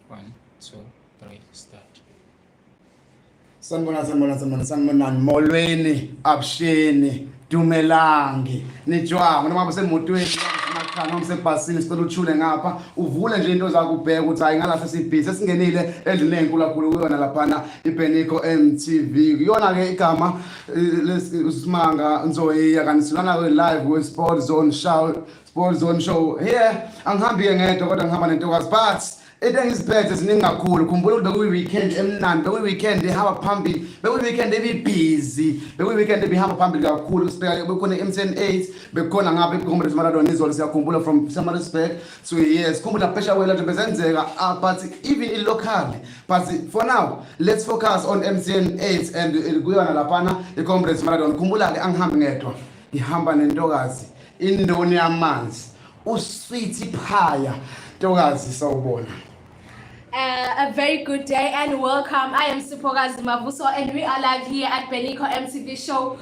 One, two, three, start. Sanibona molweni abusheni dumelangi nijwanga noma basemotweni noma sebhasini sicela uthule ngapha uvule nje into zakho ubheka ukuthi hayi ngala sesibhizi sesingenile endlini enkulu kakhulu kuyona laphana iBeniko MTV kuyona ke igama uSimanga Nzoyiya kanti silana ke live we SPORTSZONE show here angihambi ngedwa kodwa ngihamba nentokazi but engiziphethe ziningi kakhulu khumbula ukuthi bekuyi-weekend emnandi bekuyi-weekend ehamba phambili bekuyi-weekend ebi-busy bekuyi-weekend ebihamba phambili kakhulu bekhona i-MTN 8 bekhona ngapha i-Comrades Marathon izolo siyakhumbula from Pietermaritzburg so yes khumbula phesha kwela nje bezenzeka but even i-locally but for now let's focus on MTN 8 and kuyona laphana i-Comrades Marathon khumbula-ke angihambi ngedwa ngihamba nentokazi indoni yamanzi usweetie phaya ntokazi sawubona. A very good day and welcome. I am Siphokazi Mavuso and we are live here at Beniko MTV show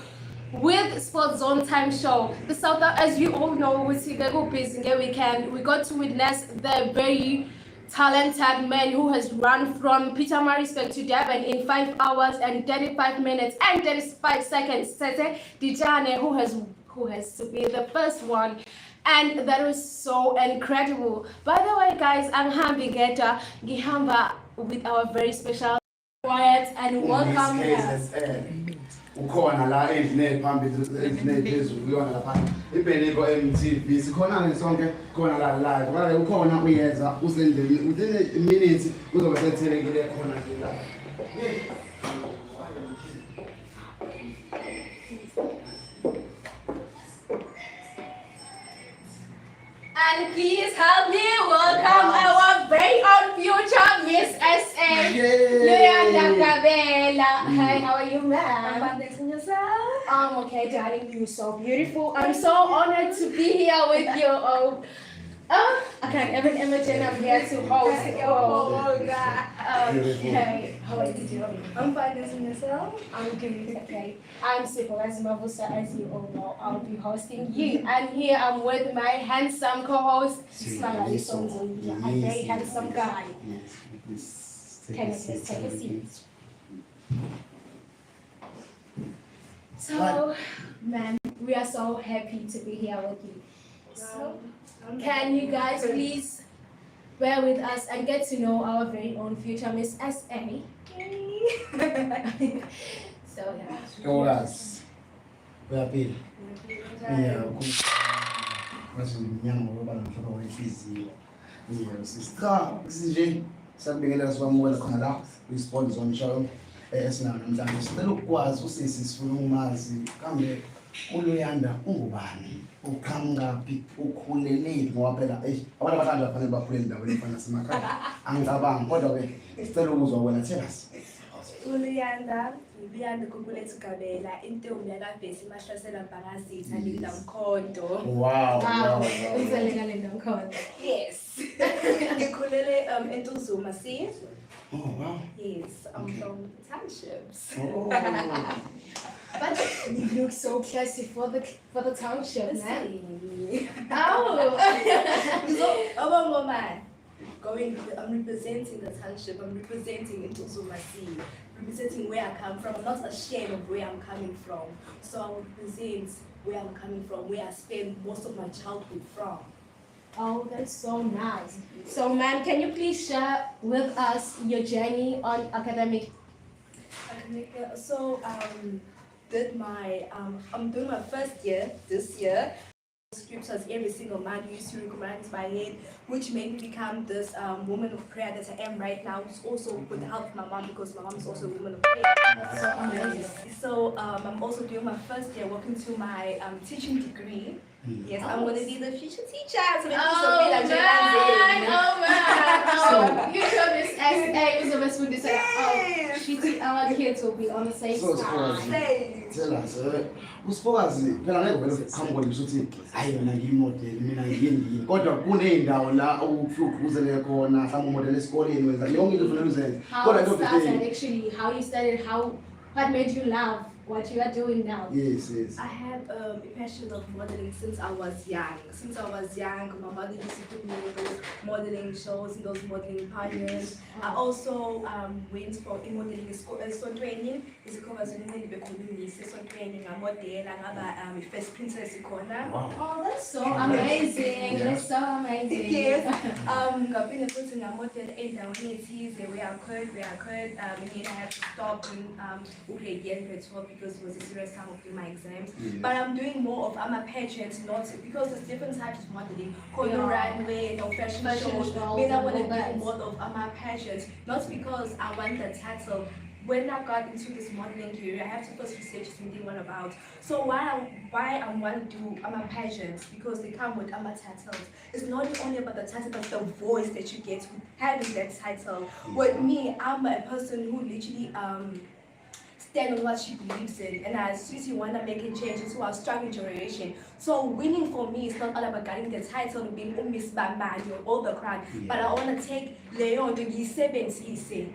with SPORTSZONE time show. The South, as you all know, we go busy weekend. We got to witness the very talented man who has run from Pietermaritzburg to Durban in 5 hours and 35 minutes and 35 seconds. Sete Dijane, who has to be the first one. And that was so incredible. By the way, guys, I'm happy Gihamba with our very special quiet and welcome Miss KZN ukhona la endlini phambili phezulu kuyona lapha iBeniko MTV sikhona ke sonke khona la live ngale ukhona uyeza usendlini within minutes uzobe sethelekile khona nje la. And please help me welcome our very own future Miss KZN LUYANDA GABELA. Hi, how are you, ma'am? I'm fine, yourself? I'm okay, darling. You're so beautiful. I'm so honored to be here with you. I can't even imagine I'm here to host. Okay, how are you doing? I'm fine, yourself? I'm good. Okay, I'm Siphokazi Mavuso, as you all know. I'll be hosting you, and here I'm with my handsome co-host Smangaliso, a very handsome guy. Can you please take a seat? So, man, we are so happy to be here with you. So, can you guys please bear with us and get to know our very own future Miss KZN? So yeah. Ntokazi uyaphila yeah masinyama ngoba namhlophe wenhliziyo yeah sister sinje sabingelela siwamukela khona la kwiSPORTSZONE show esinayo namhlanje sicela ukwazi usisi sifuna umazi kambe uLuyanda ungubani uqhamukaphi ukhuleleni ngoba phela abantu abadala bafanele bakhule endaweni efana nasemakhaya angicabangi kodwa ke sicela ukuzwa wena tell us. uLuyanda Lulu Gabela intombi yakabhesi mahlasela Mbakazitha Linda Mkhonto. Wow. Uzelekane nomkhonto. Yes. Ngikhulele eNtuzuma see. Oh wow. Yes, I'm from townships. Oh. But you look so classy for the township, man. I'm representing the township. I'm representing Nzoyiya, representing where I come from. I'm not ashamed of where I'm coming from. So I represent where I'm coming from, where I spent most of my childhood from. Oh, that's so nice. So, man, can you please share with us your journey on academic? So, I'm doing my first year this year. scriptures every single month. We used to recognize my head, which made me become this woman of prayer that I am right now. It's also with the help of my mom, because my mom is also a woman of prayer. That's so amazing. So I'm also doing my first year working to my teaching degree. Yes, I'm going to be the future teacher. So Oh man! Oh, you show this SA is the best food design. Oh, our kids will be on the same So, side. tell us, uSiphokazi phela ngeke vele uqhamuke nje uthi hayi mina ngiyimodel mina ngiyindini kodwa kuney'ndawo la uflukuzeleke khona mhlawumbe umodel esikoleni wenza yonke into ufuna uzenze How it started, actually, how you started, what made you love what you are doing now? yes. I had a passion of modeling since I was young. My mother used to put me in those modeling shows, in those modeling pageants. I also went for modeling training. It's a cover training. I'm modeling. First princess corner. Oh, that's so amazing. That's so amazing. Yes. I've been putting a model in the communities where I could. And then I had to stop doing grade 12 because it was a serious time of doing my exams. Yes. But I'm doing more of pageants, not because there's different types of modeling. Runway, fashion shows. Then I want to do more of pageants, not because I want the title. When I got into this modeling career, I have to first research something what about. So why I want to do pageants, because they come with titles. It's not only about the title, but the voice that you get with having that title. With me, I'm a person who literally stand on what she believes in, and I seriously want to make a change into our struggling generation. So winning for me is not all about getting the title and being Miss Bambadi or all the crown, but I want to take Leon to G7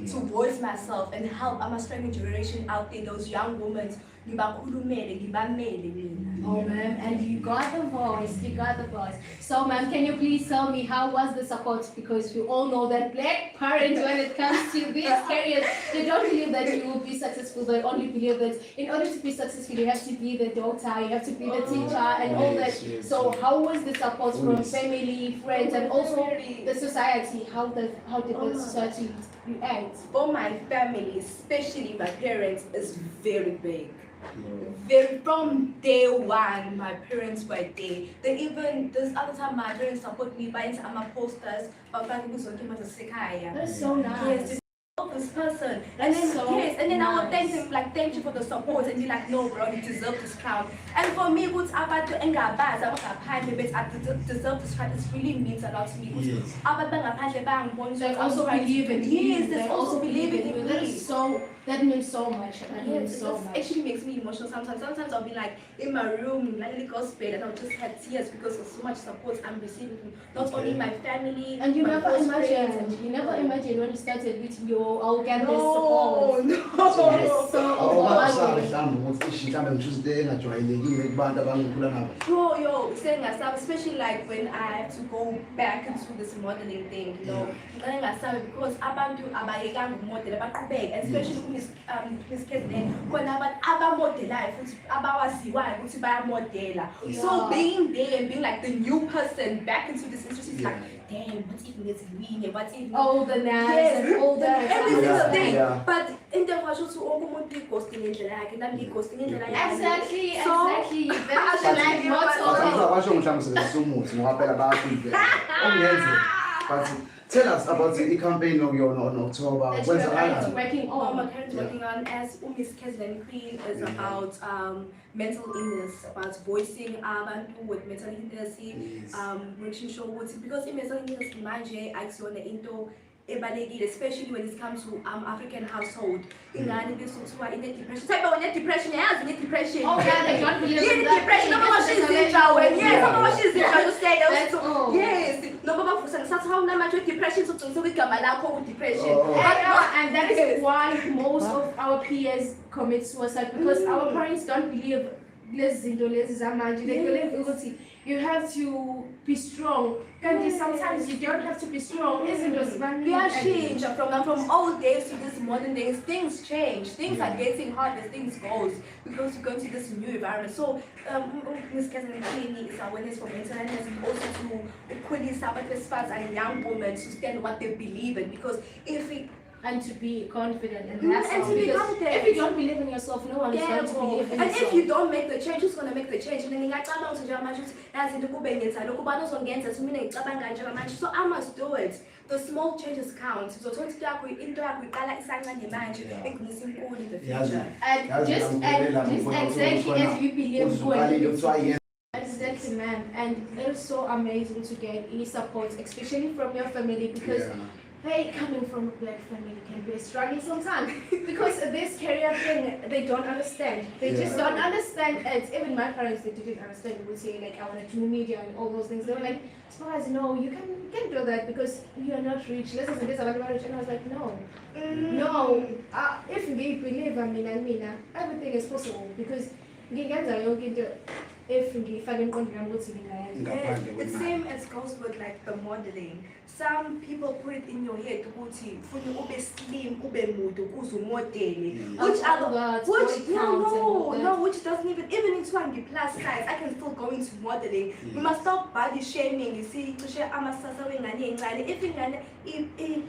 to voice myself and help our struggling generation out there, those young women. Oh, ma'am, and you got the voice. So, ma'am, can you please tell me how was the support? Because we all know that black parents, when it comes to these careers, they don't believe that you will be successful. They only believe that in order to be successful, you have to be the doctor, you have to be the teacher, and all that. So, how was the support from family, friends, and also the society? How did the society react? For my family, especially my parents, is very big. From day one, my parents were there. They even this other time my parents support me buying some posters. That's so nice. Yes, this person, and then and then I would thank him, like, thank you for the support, and be like, no bro, you deserve this crown. And for me, what's about to end up bad, I deserve this crown. It really means a lot to me. Yes. They also believe in you. Yes, they also believe in you. That means so much. Actually makes me emotional sometimes. Sometimes I'll be like in my room, like gospel, and I'll just have tears because of so much support I'm receiving from not only my family. And you my never close imagined. friends. You never imagined when you started with your I'll get this support. No. That is so overwhelming. Yo, saying myself, especially like when I have to go back into this modeling thing, you know, because abantu abayekanga umodela baqhubeka, especially Miss KZN, khona abantu abamodelayo futhi abawaziwayo ukuthi bayamodela. So being there and being like the new person back into this industry is like, damn, what if it's winning? What if all the names and all the every single thing. But in the version to all the ghosting in the like, and I'm ghosting in the like. Exactly. That's the life motto. Tell us about the campaign on October. That When's you're the currently working on. I'm currently working on as Miss KZN Queen is about mental illness, about voicing abantu with mental illness, making sure what because in mental illness, imagine aksiona into especially when it comes to African household. In depression. Type of depression, depression. Oh yeah, they don't believe in that. Depression. No matter what she's in Yes, no matter what she's in you say those. Yes. No matter what that's how much depression so we can with depression. And that is why most of our peers commit suicide because our parents don't believe they believe you have to be strong. Sometimes you don't have to be strong, isn't it? We are changed from old days to this modern days. Things change. Things are getting hard as things goes because we go into this new environment. So, Miss KZN Queen is awareness for mental illness and also to equally support and young women to stand what they believe in. Because if we and to be confident in And yourself. to be Because confident. if you don't believe in yourself, no one is going to believe in And yourself. if you don't make the change, who's going to make the change? And then ngiyacabanga ukuthi njengamanje ukuthi yazi into kube ngenza lokhu ubani ozongenza ukuthi mina ngicabanga njengamanje. So I must do it. The small changes count. So into yakho iqala isancane manje egcinisa inkulu in the future. And just exactly as you believe going. Exactly, man. And it's so amazing to get support, especially from your family, because hey, coming from a black family can be a struggle sometimes. Because this career thing, they don't understand. They just don't understand it. Even my parents, they didn't understand. They would say like, I want to do media and all those things. They were like, as far as no, you can do that because you are not rich. Listen to this about marriage. And I was like, no. No. If we believe, everything is possible because if the same as goes with like the modeling. Some people put it in your head ukuthi ufuna ube slim, ube mude ukuze umodele. Which which doesn't even into plus size, I can still go into modeling. We must stop body shaming. You see, cishe amasasa wengane encane. If ingane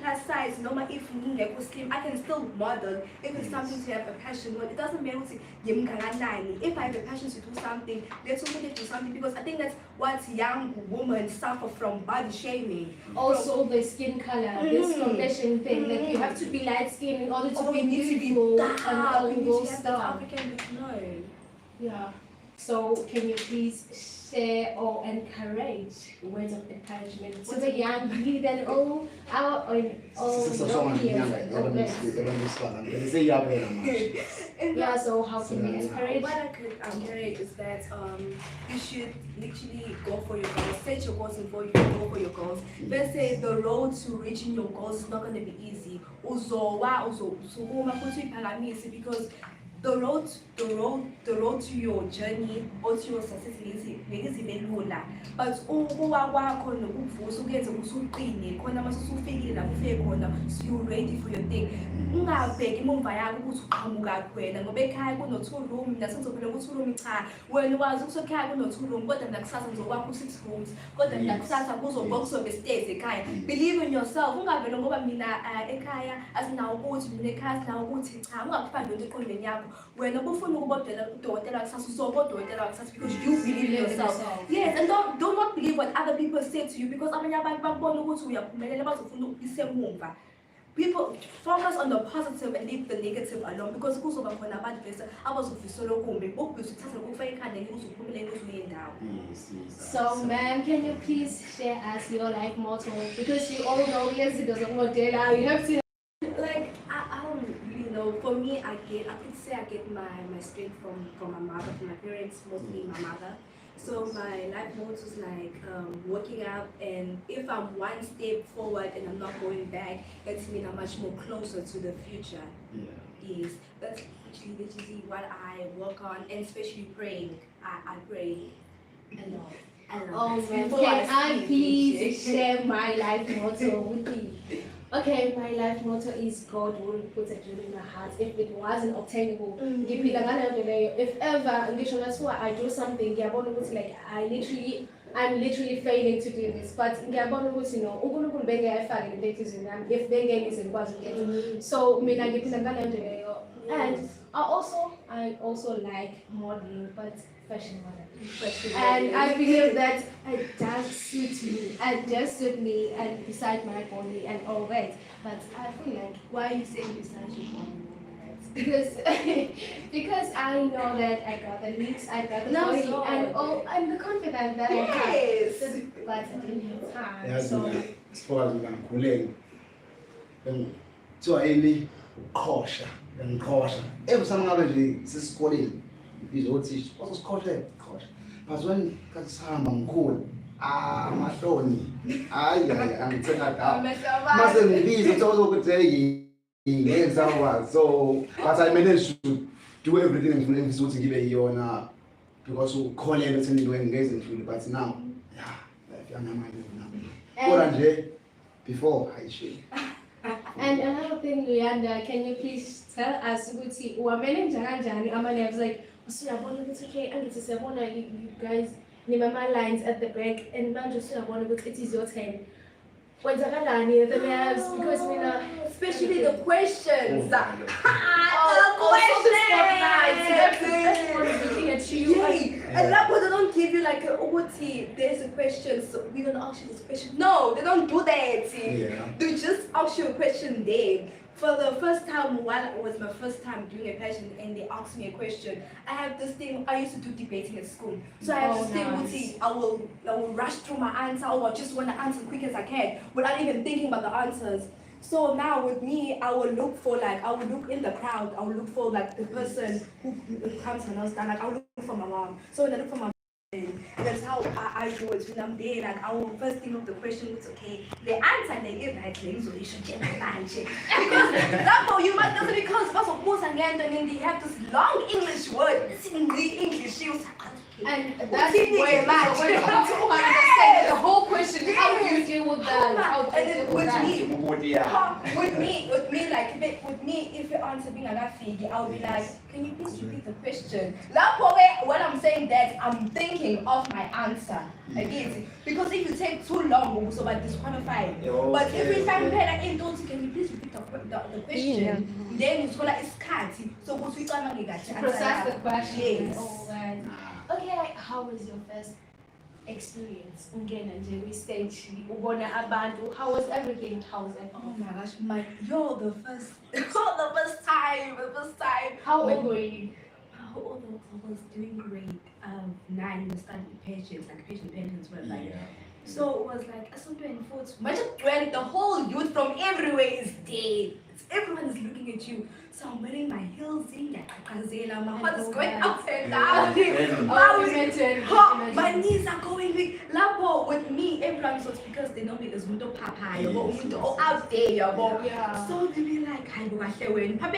plus size, noma if ngingekho slim, I can still model. If it's something to have a passion with, it doesn't matter ukuthi ngimkanganani. If I have a passion to do something, let's also do something, because I think that's what young women suffer from, body shaming. Also the skin color, this complexion thing, like you have to be light skinned in order to be beautiful and all those stuff. Yeah. So can you please share or encourage words of encouragement to the young people and all our yeah, so how can we encourage? What I could encourage is that you should literally go for your goals, set your goals and go for your goals. Let's say the road to reaching your goals is not going to be easy. Because the road to your journey or to your success is lula. But so you're ready for your thing. Ungabheki imumva yakho ukuthi uqhamuka kuwena ngoba ekhaya kuno 2 room nasengizophela ku 2 room cha wena wazi ukuthi ekhaya kuno 2 room kodwa nakusasa ngizokwakha 6 rooms kodwa nakusasa kuzobe stairs ekhaya. Believe in yourself. Ungavela ngoba mina ekhaya asinawo ukuthi mina ekhaya asinawo ukuthi cha ungakufani lento eqondweni yakho wena ubufuna ukubodela udokotela kusasa uzobodokotela kusasa because you believe in yourself. Yes, and do not believe what other people say to you, because abanye abantu bakubona ukuthi uyaphumelela bazofuna ukusemumva. People focus on the positive and leave the negative alone, because kuzoba khona abantu bese abazofisa lokumbi ukubisa uthatha ukufaka ikhanda ngikuzophumelela uzoyendawo. So ma'am, can you please share us your life motto, because you all know yes it doesn't model, you have to like I don't really know. For me, I could say I get my strength from my mother, from my parents, mostly my mother. So my life motto is like working out, and if I'm one step forward and I'm not going back, that means I'm much more closer to the future. Yes, that's literally what I work on, and especially praying. I pray a lot. Oh man, can I please share my life motto with you? Okay, my life motto is God will put a dream in my heart if it wasn't obtainable. If ever that's why I do something, like I'm literally failing to do this, but if they is so and I also like modeling, but fashion modeling. And I believe that it does suit me and just suit me and beside my body and all that. But I feel like, why are you saying beside your body? because I know that I got the looks, I got the body, and the confidence that I have. But I didn't have time. So SPORTSZONE so any caution and caution. Every time I was schooling, these old teachers, what was caution? But when kasama mkhulu amahloni angithenga ka mase ngibiza uthola ukuthi ngiyenzakwazi. So but I managed to do everything ngifuna ukuthi ngibe yiyona because ukholelwa ekutheni into engizenzile, but now life yami now kodwa nje before I share. And another thing, Luyanda, can you please tell us ukuthi uwamenenja kanjani ama-nerves, like usuyabona ukuthi okay angithi siyabona you guys nima lines at the back and manje usuyabona ukuthi it is your turn. kwenzakalani the labs because especially the questions. the questions. Looking at you. And they don't give you like OT. There's a question, so we're gonna ask you this question. No, they don't do that. They just ask you a question there. For the first time, while it was my first time doing a pageant and they asked me a question, I have this thing, I used to do debating at school. So I have this thing, Uti, I will rush through my answer, or I just want to answer as quick as I can without even thinking about the answers. So now with me, I will look in the crowd, I will look for like the person who comes and I was done, like I will look for my mom. So when I look for my mom, that's how I do it when I'm there. Like I will first think of the question, it's okay. The answer they give right, so you should check the answer. Because example, you must know because first of all, and then they have this long English word. It's in the English. And that's where you understand the whole question. How do you deal with that? How do you deal with that? With me, if you answer being an afigi, I'll be like, can you please repeat the question? When I'm saying that, I'm thinking of my answer. I get it. Because if you take too long, so I disqualify. But every time can you please repeat the question? Then it's gonna cut. So we can process the question. Yes. Oh, right. Okay, how was your first experience? We stage, how was everything? How was everything? Oh my gosh, the first time. How old were you? How old I was doing grade 9, we studied pageants, like pageants were like. So it was like something when the whole youth from everywhere is dead. Everyone is looking at you. So I'm wearing my heels in like Kazela. My heart is going up and down. My knees are going big. Lapo with me, everyone was because they know me as Mundo Papa, out there. So they be like, I go ahead when Papa,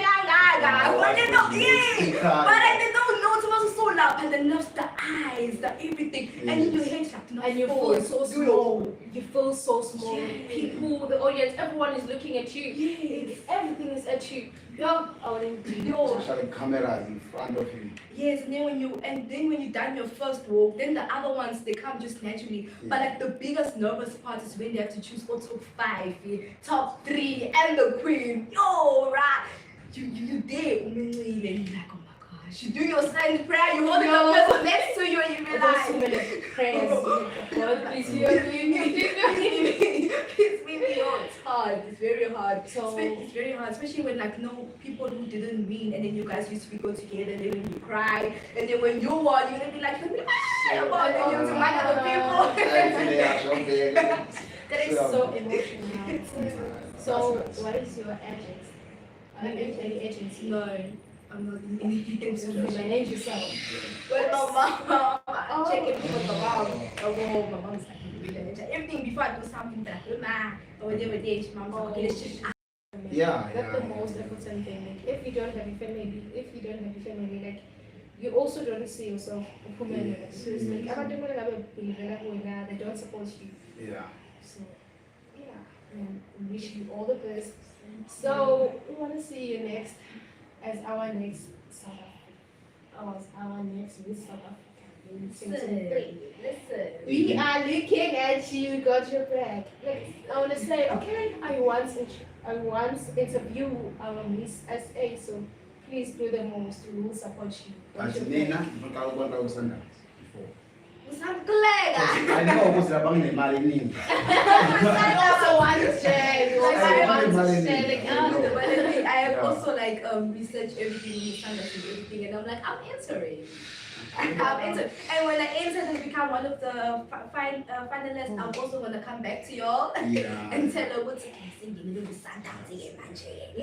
but they don't know too much so loud and then loves the eyes, the everything. And in your head, and you feel so small. You feel so small. People, the audience, everyone is looking at you. Everything is at you. Especially cameras in front of you. Yes, and then when you done your first walk, then the other ones they come just naturally. But like the biggest nervous part is when they have to choose top 5, top 3, and the queen. Right? You there, and you're like, oh my gosh. You do your silent prayer, you hold the person next to you, and you realize. So many prayers. God, please hear me. It's hard. It's very hard. So it's very hard, especially when people who didn't win, and then you guys used to go together, and then when you cry, and then when you won, you're gonna be like, and then you to mind other people. That is so emotional. So, what is your agent? Are you in any agency? No, I'm not in any agency. Manage yourself. Well, my mom, checking with my mom. My mom's like, everything before I do something that or whatever day, mom, okay, let's just. That's the most important thing. Like, if you don't have a family, like, you also don't see yourself. So it's like, they don't support you. So, and wish you all the best. So we want to see you next as our next South Africa. Our next Miss South Africa. Listen. We are looking at you. We got your back. Like, I want to say, okay, I once interviewed our Miss SA, so please do the most. We will support you. Got your back. I know ukuthi labang nemali eningi. I also want to share. I have also researched everything, and I'm like, I'm answering. And when I enter and become one of the finalists, I'm also going to come back to y'all and tell her what's you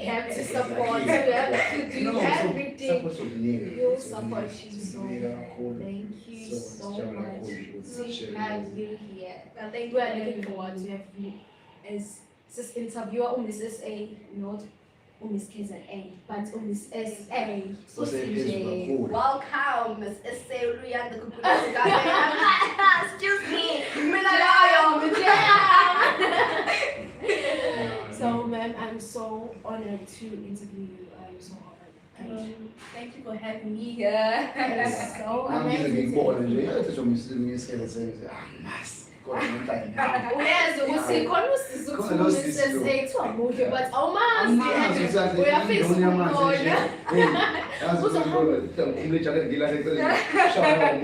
have to support. You have to do everything. We'll support you so much. Thank you so much to have you here. We are looking forward to have you as this interviewer on Miss SA, not Miss KZN, but Miss SA. Welcome, Miss SA LUYANDA LULU G Excuse me. So, ma'am, I'm so honored to interview you. I'm so honored. Thank you for having me here. It's so amazing. Uyazi ukuthi khona usizo ukuthuma says ethiwa muhle but awumazi uyafisa ukubona.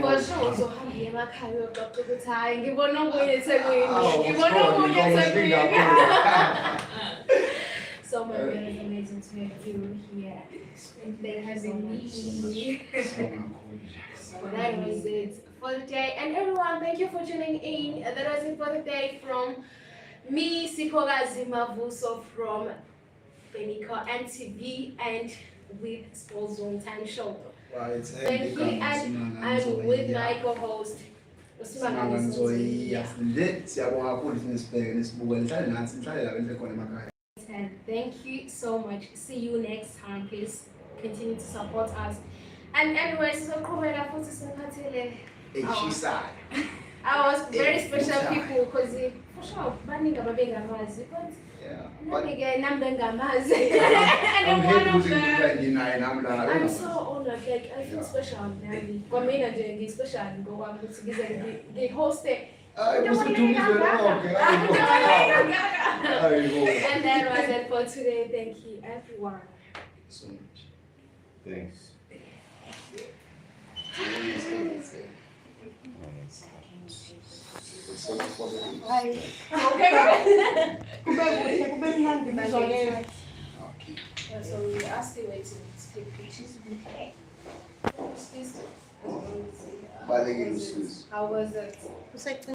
For sure uzohamba uye emakhaya uyoxoxa ukuthi hayi ngibona okunye eThekwini. Ngibona okunye eThekwini. So my God, it's amazing to have you here. Thank you so much. So that was it for the day. And everyone, thank you for tuning in. That was it for the day from me, Siphokazi Mavuso from Benika MTV and with SPORTSZONE Time Show. Thank you, and I'm with my co-host, Smangaliso. And thank you so much. See you next time. Please continue to support us. And anyways, so I was very special people because for sure, banning about being a mazi, but not again, I'm being a mazi. And one of them, I'm so honored. Like I feel special now. What made I doing special and go on to the host it. And that was it for today. Thank you, everyone. So much. Thanks. So we are still waiting to take pictures. How was it?